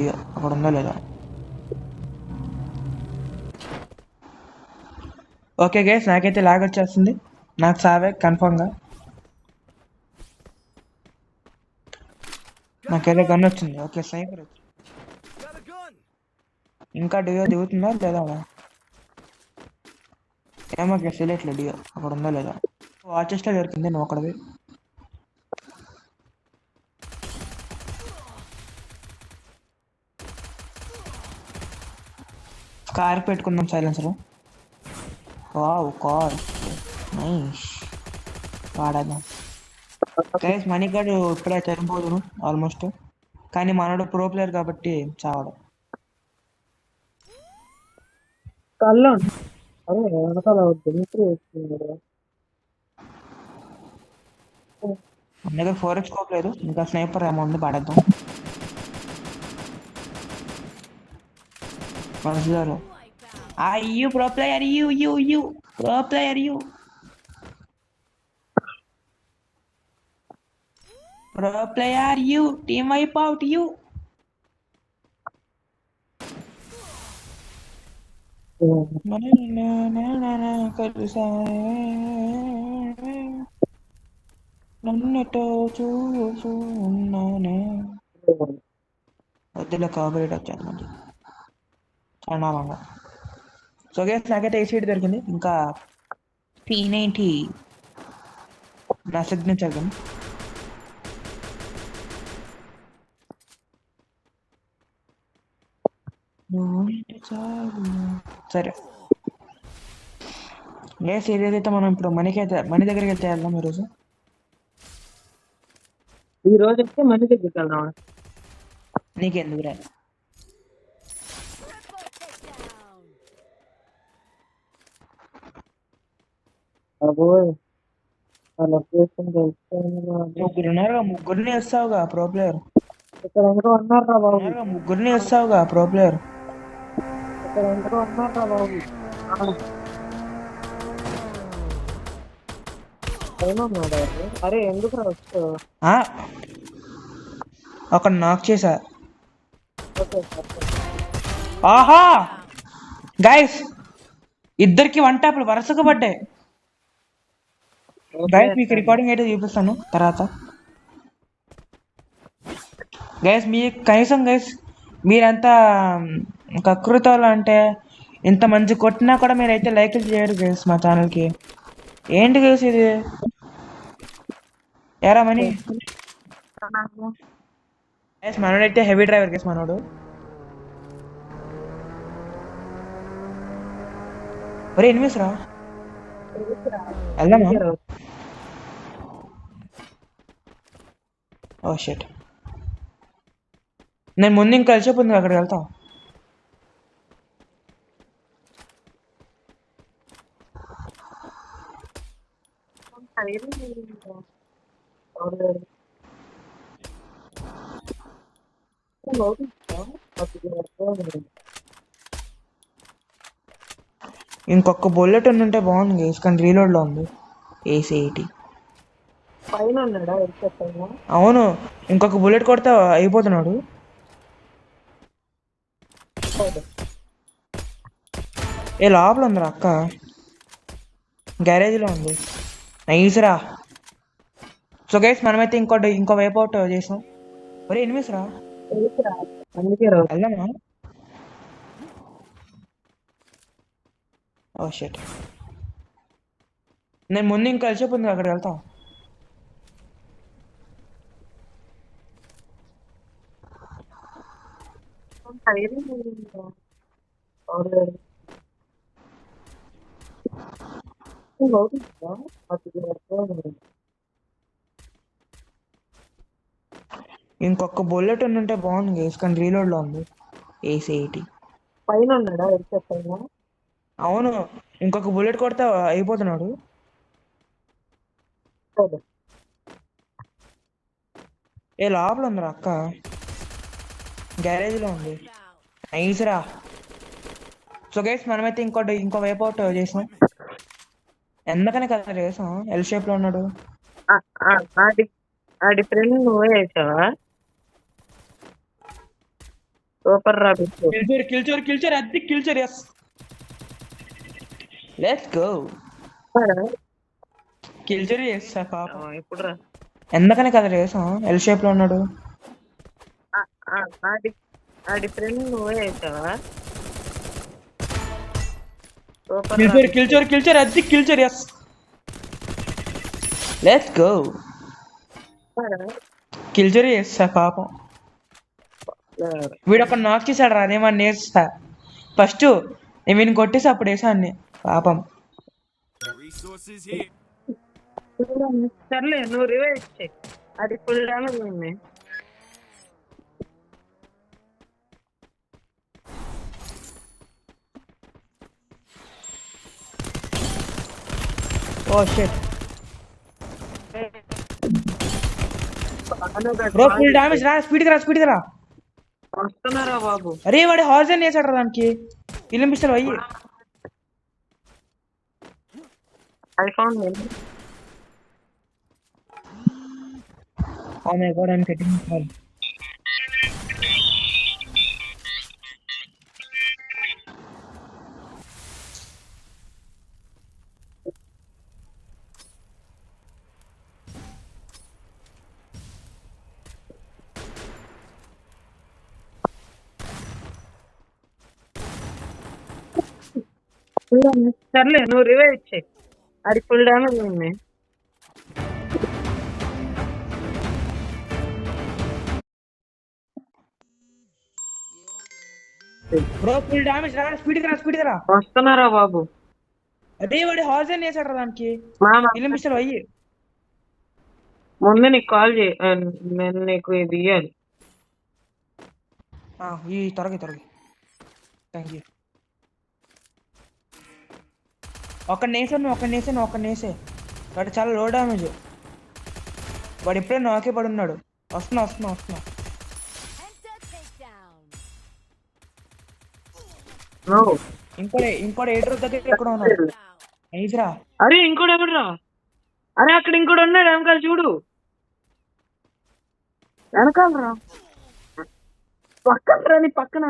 డియో అక్కడ ఉందో లేదా. ఓకే గైస్, నాకైతే లాగ్ వచ్చేస్తుంది. నాకు సావే కన్ఫర్మ్గా. నాకేదో గన్ వచ్చింది. ఓకే, స్నైపర్ వచ్చింది. ఇంకా డియో దిగుతుందా లేదా? ఏమో గైస్ తెలియట్లేదు డియో అక్కడ ఉందో లేదా. వాచెస్లో దొరికింది నువ్వు అక్కడవి. కార్ పెట్టుకుందాం సైలెన్సర్. Wow, car nice. వాడదాం గైస్. మనీ కార్డు ఇప్పుడే చనిపోదును ఆల్మోస్ట్, కానీ మనోడు ప్రో ప్లేయర్ కాబట్టి చావడు. కళ్ళు అదే వెనకాల వేస్తుంది. మన దగ్గర 4x స్కోప్ లేదు, ఇంకా స్నైపర్ ఏమో ఉంది, పడేద్దాం. మనసుదారు you pro player, you pro player, pro player, team wipe out, నన్నతో చూసున్నానే. వద్దులే, కాపరేట్ వచ్చాను మంచి చండాలంగా. సో గైస్, నాకైతే ఏ సీట్ దొరికింది. ఇంకా P90 నా సిగ్నేచర్ గన్. సరే గైస్, ఏదైతే మనం ఇప్పుడు మనీ దగ్గరికి వెళ్తే వెళ్దాం ఈరోజు. ఈ రోజు అయితే మనీ దగ్గరికి వెళ్దాం. నీకెందుకు రా? అబ్బోయ్ ముగ్గురిని వేస్తావుగా ప్రో ప్లేయర్. ఇక్కడ అందరూ అన్నారా బాబు, ముగ్గురిని వేస్తావుగా ప్రో ప్లేయర్. ఇక్కడ అందరూ అన్నారా బాబు. ఏమన్నాడు? అరే ఎందుకు వచ్చు? అక్కడ నాక్ చేసా. ఓకే ఆహా గైస్, ఇద్దరికి వన్ ట్యాప్లు వరుసగా పడ్డాయి. గైస్ మీకు రికార్డింగ్ అయితే చూపిస్తాను తర్వాత. గైస్ మీ కనీసం గైస్ మీరంతా కకృతలు అంటే ఇంత మంచి కొట్టినా కూడా మీరైతే లైక్లు చేయరు గైస్ మా ఛానల్కి. ఏంటి గైస్ ఇది? ఎరా మనీ గైస్, మనోడైతే హెవీ డ్రైవర్ గైస్. మనోడు ఒరే ఎనిమిస్ రా, వెళ్దామా? ఓ షిట్, నేను ముందు ఇంకా కలిసిపోతుంది అక్కడికి వెళ్తా. ఇంకొక బుల్లెట్ ఉంటే బాగుంది గైస్, కానీ రీలోడ్లో ఉంది. AC80 పైన ఉన్నాడా? అవును, ఇంకొక బుల్లెట్ కొడితే అయిపోతున్నాడు. ఏ లోపల ఉందిరా అక్క, గ్యారేజ్లో ఉంది. నైస్ రా. సో గైస్, మనమైతే ఇంకో వైప్ అవుట్ చేసాం. ఒరే ఎనిమిస్ రా, వెళ్దామా? ఓ షిట్, నేను ముందు ఇంకా కలిసిపోతుంది అక్కడికి వెళ్తా. ఇంకొక బుల్లెట్ ఉంటే బాగుంది గైస్, కానీ రీలోడ్లో ఉంది. AC80 పైన ఉన్నాడా? అవును, ఇంకొక బుల్లెట్ కొడితే అయిపోతున్నాడు. ఏ లోపల ఉందిరా అక్క, గ్యారేజ్లో ఉంది. నైస్ రా. సో గైస్, మనమైతే ఇంకో వైప్ అవుట్ చేసాం. ఎందుకని కదా చేసాం. ఎల్ షేప్ లో ఉన్నాడు. ఆడి ఫ్రెండ్ నువ్వే వేసావా? సూపర్ రా బిట్టు. కిల్చర్ అది కిల్చర్ ఎస్ లెట్స్ గో కిల్చర్ ఎస్ పాపం ఇప్పుడు రా. ఎందుకని కదా రేసం ఎల్ షేప్ లో ఉన్నాడు ఆడి ఫ్రెండ్ నువ్వే వేసావా? సూపర్ రా బిట్టు. కిల్చర్ అది కిల్చర్ ఎస్ లెట్స్ గో కిల్చర్ ఎస్ పాపం వీడు ఒక నాక్ చేశాడు రా నేమని నేర్చుతా ఫస్ట్ నేను వీడిని కొట్టేసి అప్పుడు వేసాన్ని పాపం Resources here. సర్లే నువ్వు రివైవ్ చేయి. అది ఫుల్ డ్యామేజ్ ఉంది. Oh shit bro full damage రా స్పీడ్ గా రా వస్తున్నారా బాబు? అరే వాడి హార్జన్ వేసాడు రా దానికి ఫిలిం పిస్టల్ అయ్యి I found oh my god I'm getting call సర్లే నువ్వు రివైవ్ చేయి. అది ఫుల్ డ్యామేజ్ ఉంది. బ్రో ఫుల్ డామేజ్ రా స్పీడ్ గా రా వస్తున్నారా బాబు? అదే వాడి హార్జన్ వేసాడు రా దానికి మామ ఫిలిం పిస్టల్ అయ్యి ముందు నీకు కాల్ చేయి. నేను నీకు ఇది ఇయ్యాలి. ఈ త్వరగా థ్యాంక్ యూ ఒక నేసే వాడు చాలా లో డామేజ్ వాడు ఇప్పుడే నాకే పడి ఉన్నాడు వస్తున్నా No. ఇంకోటి ఎయిటర్ దగ్గర ఎక్కడ ఉన్నాడు ఐదురా అరే ఇంకోటి ఎవడురా? అరే అక్కడ ఇంకోటి ఉన్నాడు వెనకాల చూడు. వెనకాలరా పక్కన నీ పక్కన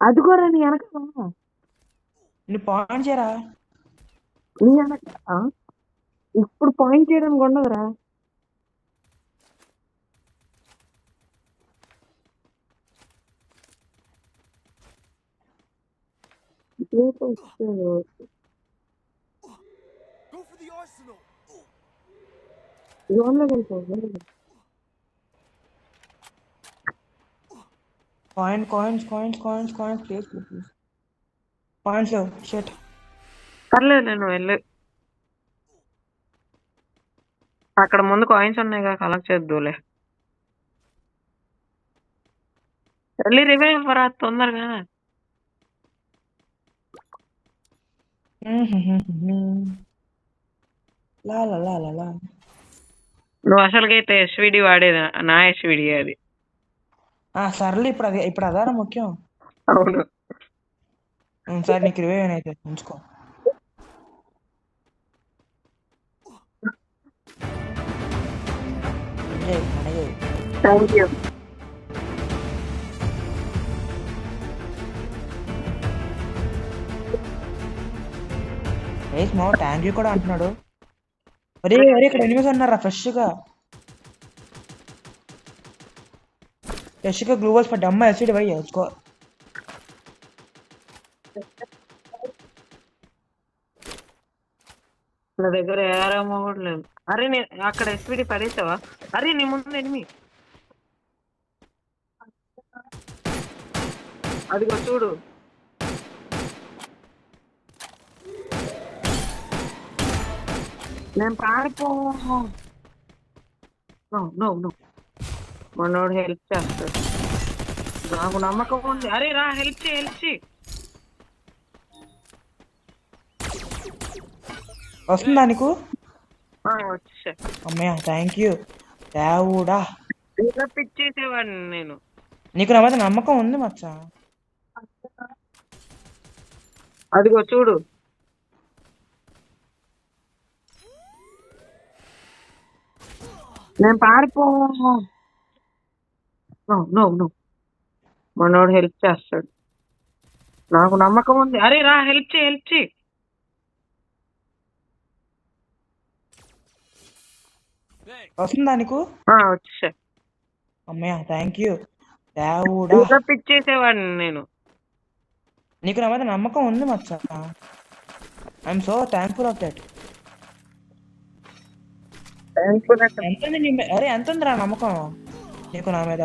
అదిగోరా నీ వెనకాల. నువ్వు పాయింట్ చేయరా నీ వెనక ఇప్పుడు పాయింట్ చేయడానికి ఉండదురా. Go for the arsenal. Coins please points లేవు షట్ పర్లేదు నేను వెళ్ళి అక్కడ ముందు కాయిన్స్ ఉన్నాయి కలెక్ట్ చేద్దులే. వెళ్ళి రివైవ్ రా తొందరగా. లా నువ్వు అసలుకైతే ఎస్విడి వాడేది నా ఎస్విడి అది. సర్లే ఇప్పుడు అదారా ముఖ్యం. అవును సరే నీకు రివైవ్ అయితే ఉంచుకో. Thank you. థ్యాంక్ యూ కూడా అంటున్నాడు. అరే ఇక్కడ ఎనిమిస్ అన్నారా ఫ్రెష్ గా గ్లూవల్స్ పడ్డా అమ్మ ఎసిడ్ పోయి వచ్చుకో. నా దగ్గర ఏరామో కూడా లేదు. అరే అక్కడ ఎస్విడి పడేసావా? అరే నీ ముందు ఎనిమి అదిగో చూడు. నేను పారిపో. మనోడు హెల్ప్ చేస్తాడు నాకు నమ్మకం ఉంది. అరే రా హెల్ప్ చేయి. వస్తుందా నీకు? వచ్చా అమ్మయ్య థ్యాంక్ యూ దేవుడా. పిచ్చేసేవాడిని నేను. నీకు నా మీద నమ్మకం ఉంది మచ్చా. అదిగో చూడు. నేను పారిపో. నో నో నో మనోడు హెల్ప్ చేస్తాడు, నాకు నమ్మకం ఉంది. అరే రా, హెల్ప్ చేయి, హెల్ప్ చేయి. వస్తుందా నీకు? వచ్చా. అమ్మయ్య థ్యాంక్ యూ దేవుడా. ఇంకా పిచ్చేసేవాడిని నేను. నీకు నా మీద నమ్మకం ఉంది మచ్చ. I'm so thankful of that. ఎంత ఉంది అరే ఎంత ఉందిరా నమ్మకం నీకు నా మీద?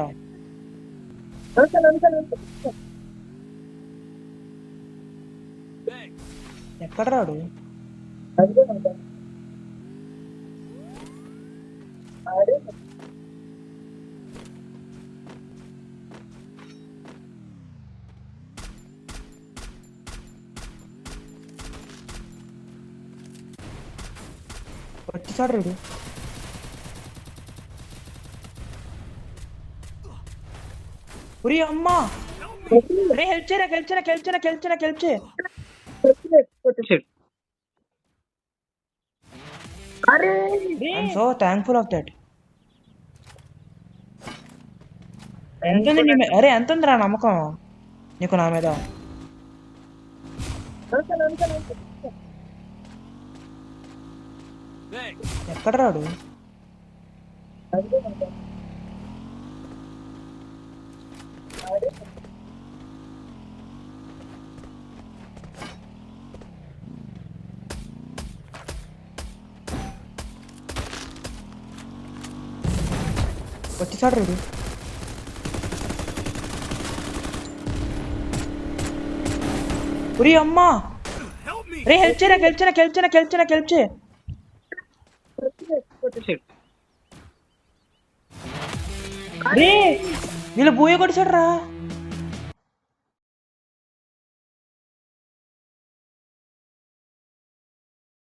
ఎక్కడ రాడు? వచ్చేసాడు రాడు. ఉరి అమ్మా, రే హెల్ప్ చేయరా, హెల్ప్ చేయ. I'm so thankful of that. ఎంత ఉంది అరే ఎంత ఉందిరా నమ్మకం నీకు నా మీద? ఎక్కడ రాడు? వచ్చేసాడు రాడు. ఉరి అమ్మా, రే హెల్ప్ చేయ. రే వీళ్ళు బూయ కొట్టాడు రా.